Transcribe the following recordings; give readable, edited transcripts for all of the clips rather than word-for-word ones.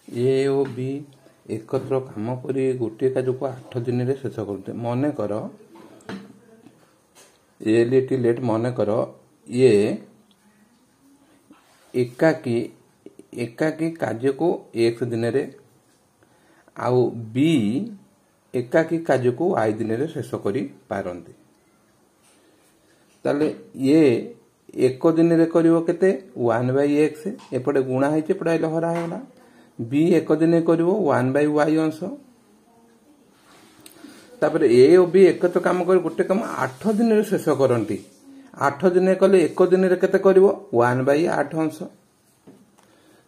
ए O B एकत्र काम करी गोटे कार्य को 8 दिन रे शेष करते। मन कर ए लेट लेट मन कर ये एकाकी कार्य को 1 दिन रे आउ बी एकाकी कार्य को y दिन रे शेष करी पारंती। ताले ये 1 दिन रे करिवो केते 1/x एपटे गुणा होइचे एपटे आइले हरा होला। बी 1 दिन करिवो 1/y अंश। तापर ए और बी एकत्र काम कर गोटे काम 8 दिन रे शेष करंती। 8 दिन कले 1 दिन रे केते करिवो 1/8 अंश।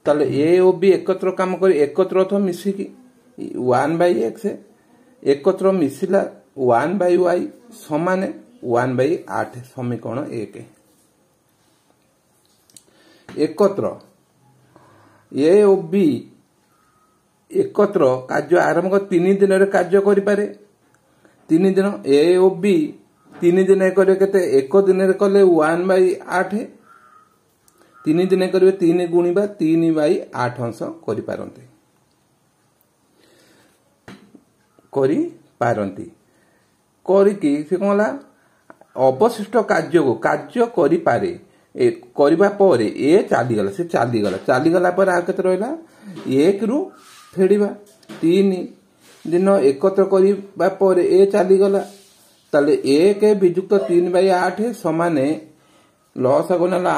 ताले ए और बी एकत्र काम कर एकत्र अर्थ मिसी की 1/x एकत्र मिसिला 1/y समान 1/8 समीकरण 1। एकत्र ए और बी एकत्र कार्य आरंभ 3 दिन रे कार्य करि पारे। 3 दिन ए और बी 3 दिन करे केते 1 दिन रे कले 1/8 3 दिन करिवे 3 गुणिबा 3/8 अंश करि पारंती करिकी से कहला अवशिष्ट कार्य को कार्य करि पारे करबा परे ए चालीगला पर आ केते रहला 1 रु फेडिबा 3 दिन एकत्र करबा परे ए चालीगला ताले 1 विजुक्त 3/8 समान लॉस गुणला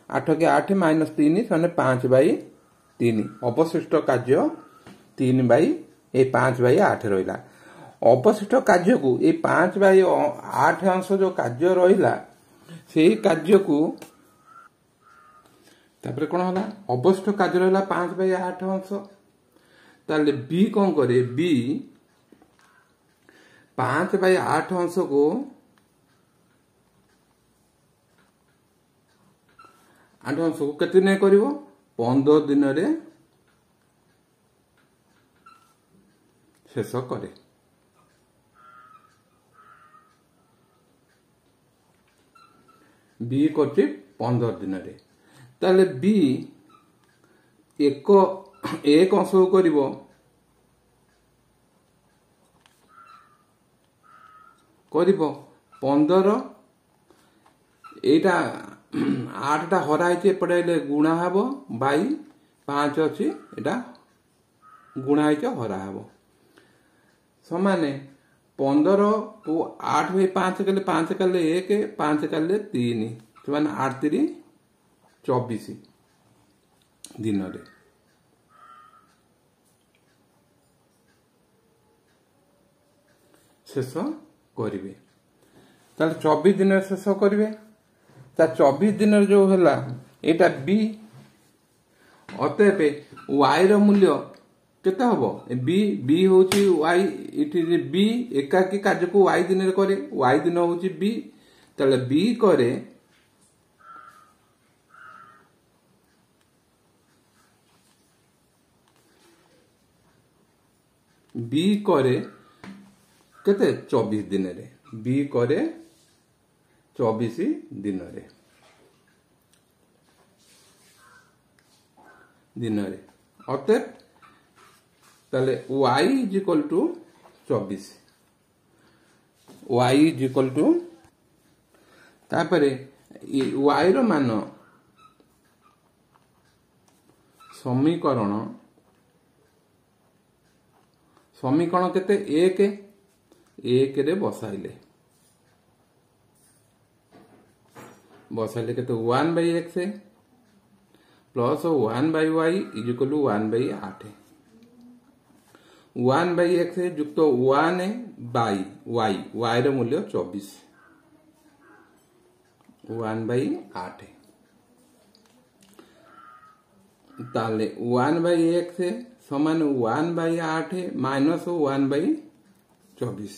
8 के 8 माइनस 3 सने 5/3 अवशिष्ट कार्य 5/8 रहिला। अवशिष्ट कार्य को ये 5/8 अंश जो कार्य रहिला से कार्य को तापर कोन होला अवशिष्ट कार्य रहिला 5/8 अंश। ताले बी कोन करे बी 5/8 अंश को 8 अंश को केते दिन करिवो 15 दिन रे शेष करे। बी करछि 15 दिन रे ताले बी एक अंश करिवो 15 एटा 8 टा हरा है एपटे गुणा हबो बाई 5 अछि एटा गुणा है हरा हबो समाने 15 को 8/5 कले 5 कले 1 5 कले 3 समान 8 3 24 दिन रे शेष करिवे। ताले 24 दिन शेष करिवे। ता 24 दिन जो होला एटा बी अतएव y रो मूल्य केते हबो बी होची y इठी बी एकाकी कार्य को y दिन रे करे y दिन होची बी ताले बी करे केते 24 दिन रे बी करे 24 दिन रे अतएव ताले y is equal to 24 y is equal to तापरे y रो मान समीकरण केते 1 रे बसाइले केते 1/x plus 1/y is equal to 1/8 1/x युक्त 1/y y रो मूल्य 24 1/8 ताले 1/x समान 1/8 माइनस 1/24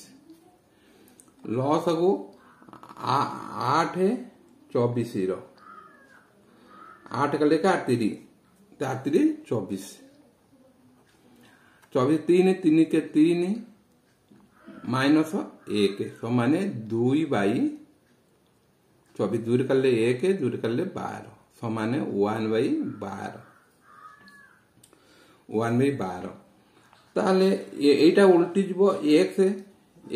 लॉस को 8 24 रो 8 कले का 3 24 3 के 3 माइनस 1 समान 2/24 2 कले 1 2 कले 12 समान 1/12 1/12 ताहले एटा उल्टी जीवो x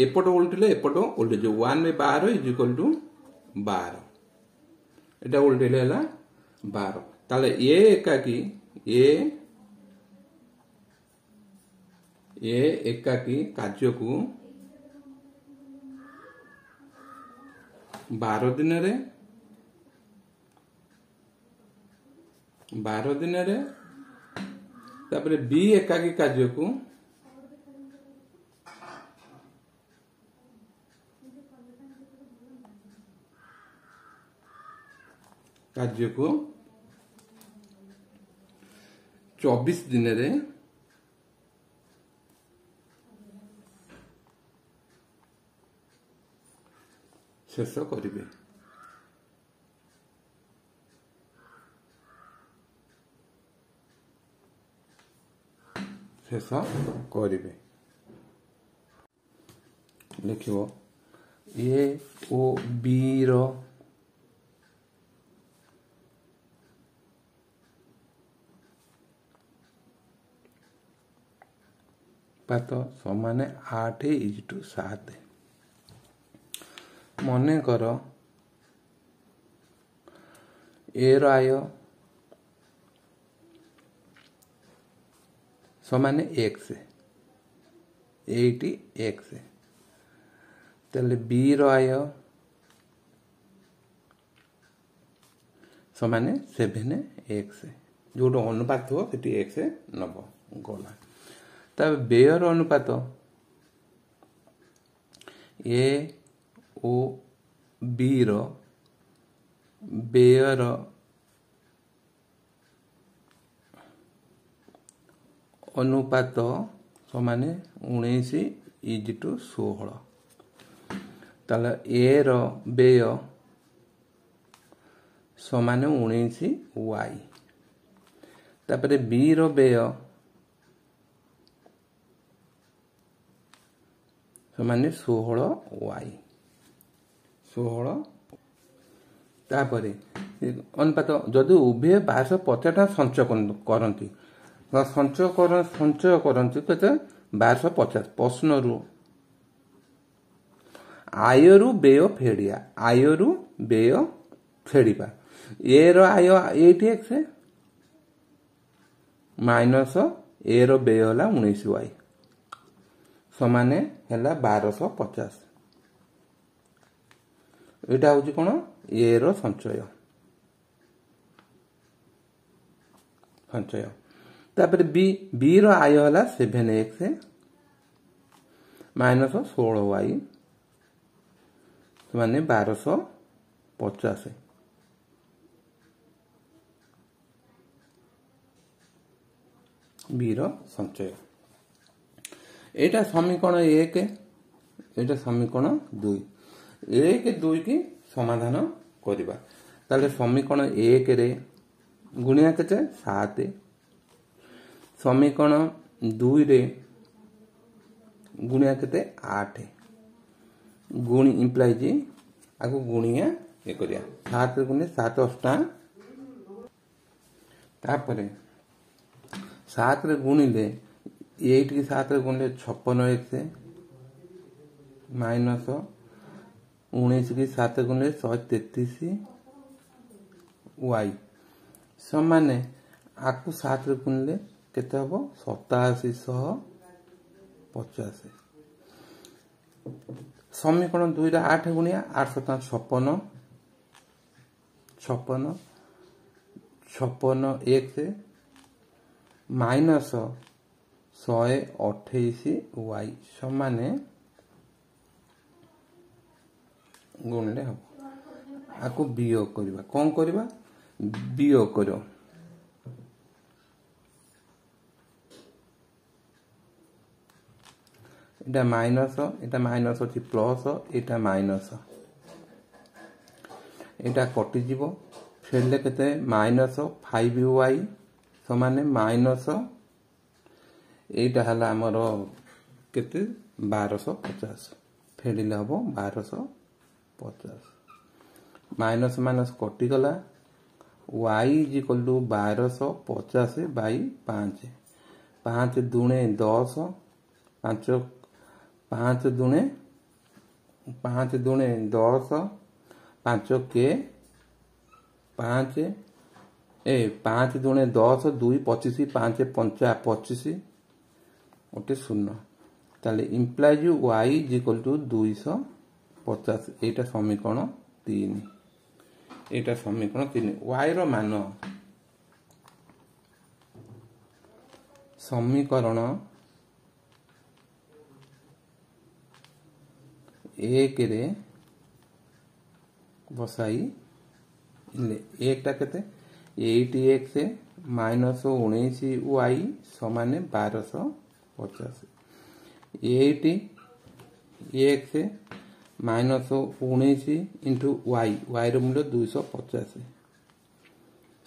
एपट उल्टिले एपट उल्टी जीवो 1/12 इज इक्वल टू 12 एटा उल्टिले हला 12 ताहले ए एकाकी कार्य को 12 दिन रे तापरे बी एकाकी कार्य को कार्य को 24 दिन रे शेष करिवे शेष करिवे लिखिबो ए ओ बी रो पात समान 8:7 मन कर ए आय समान x 8x तेल बी आय समान 7x जो अनुपात हो सेठी x नब गला तब व्ययर अनुपात ए ओ बी रो व्ययर अनुपात समान 19:16 ताले ए रो व्यय समान 19y तापरे बी रो व्यय समान 16y 16 तापरे अनुपात जदि उभय 1250 संचय करती संचय करती केते 1250 प्रश्न रु आयरु व्यय फेड़िया आयरु व्यय फेड़िबा ए रो आय 8x माइनस ए रो व्यय होला 19y समाने हैला 1250 एटा होची कोन ए रो संचय तापर बी रो आय होला 7x माइनस 16y समाने 1250 बी रो संचय एटा समीकरण 1 एटा समीकरण 2 1 2 की समाधान करिबा ताले समीकरण 1 रे गुणिया केते 7 समीकरण 2 रे गुणिया केते 8 गुणी इंप्लाई जी आगो गुणिया ए करिया 7 गुणे 7 अष्टा तापरे 7 रे गुणिले 8 की 7 रे गुणिले 56x माइनस 19 की 7 गुणिले 133y समान आकु 7 रे गुणिले केते हबो 8750 समीकरण 2 रे 8 गुणिया 8 7 56 56x माइनस 128y समान गुणले हम आकु वियोग करबा कोन करबा वियोग करो एटा माइनस अछि प्लस एटा माइनस एटा कटि जीवो फेरले केते माइनस 5y समान माइनस एटा हला हमर केते 1250 फेरिले हबो 1250 माइनस माइनस कटि गला y = 1250/5 5 दुणे 10 5 5 दुणे 10 5 के 5 5 दुणे 10 2 25 5 5 25 गोटे 0 ताले implies y is equal to 250 एटा समीकरण 3 एटा समीकरण 3 y रो मान समीकरण 1 रे बसाई एक टा केते 8x माइनस 19y समान 1250 8x minus 19 into y y रो मूल्य 250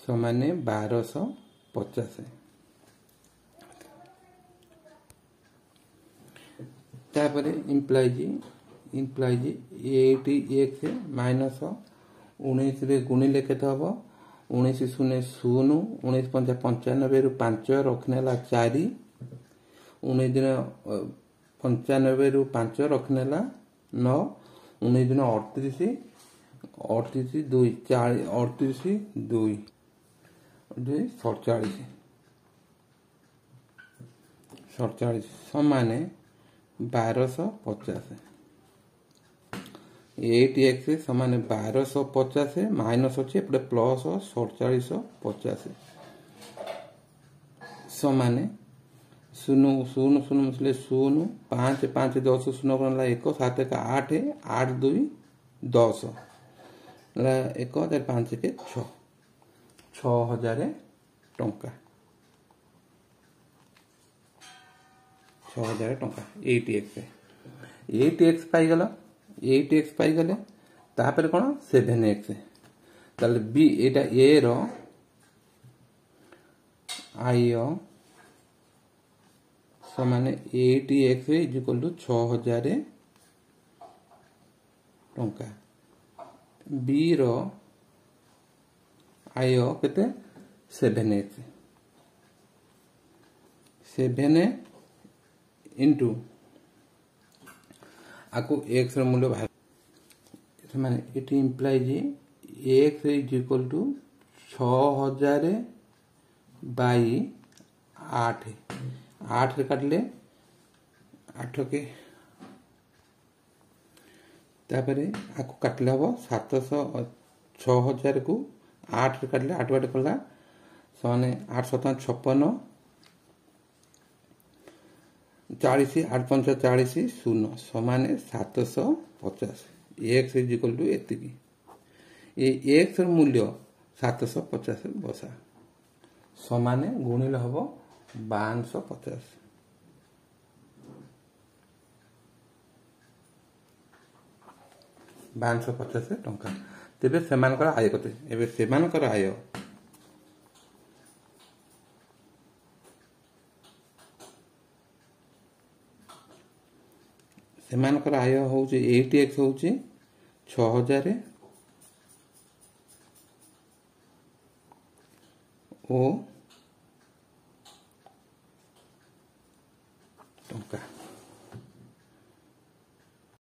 समान 1250 तापरे इम्प्लाइज 8x माइनस 19 रे गुणिले केते हबो 19 शून्य 0 19 पंचा 95 रु 5 रखनेला 4 19 दिन 95 रु 5 रखनेला 9 19 दिन 38 2 40 38 2 47 समान 1250 8x समान 1250 माइनस अच्छे एपटे प्लस 4750 समान 0 0 0 मिसले 0 5 5 10 0 करला 1 7 1 8 8 2 10 ला 1 5 के 6 6000 टंका 6000 टंका 8x पाई गला 8x पाई गले तापर कोन 7x ताले बी एटा ए रो आईओ समान 8x इज इक्वल टू 6000 टंका बी रो आईओ केते 7x 7 इंटू आको x रो मूल्य बाहर माने it implies x is equal to 6000 by 8 8 रे काटले 8 के तापरे आको काटले हबो 700 6000 को 8 रे काटले 8 बाटे कला सने 8 7 56 40 8 5 40 0 समान 750 x इज इक्वल टू एतिकी ये x र मूल्य 750 बसा समान गुणिले हबो 1250 1250 टंका तेबे सेमानकर आय कते एबे सेमानकर आय सेमानकर आय होउची 8x होउची 6000 ओ टंका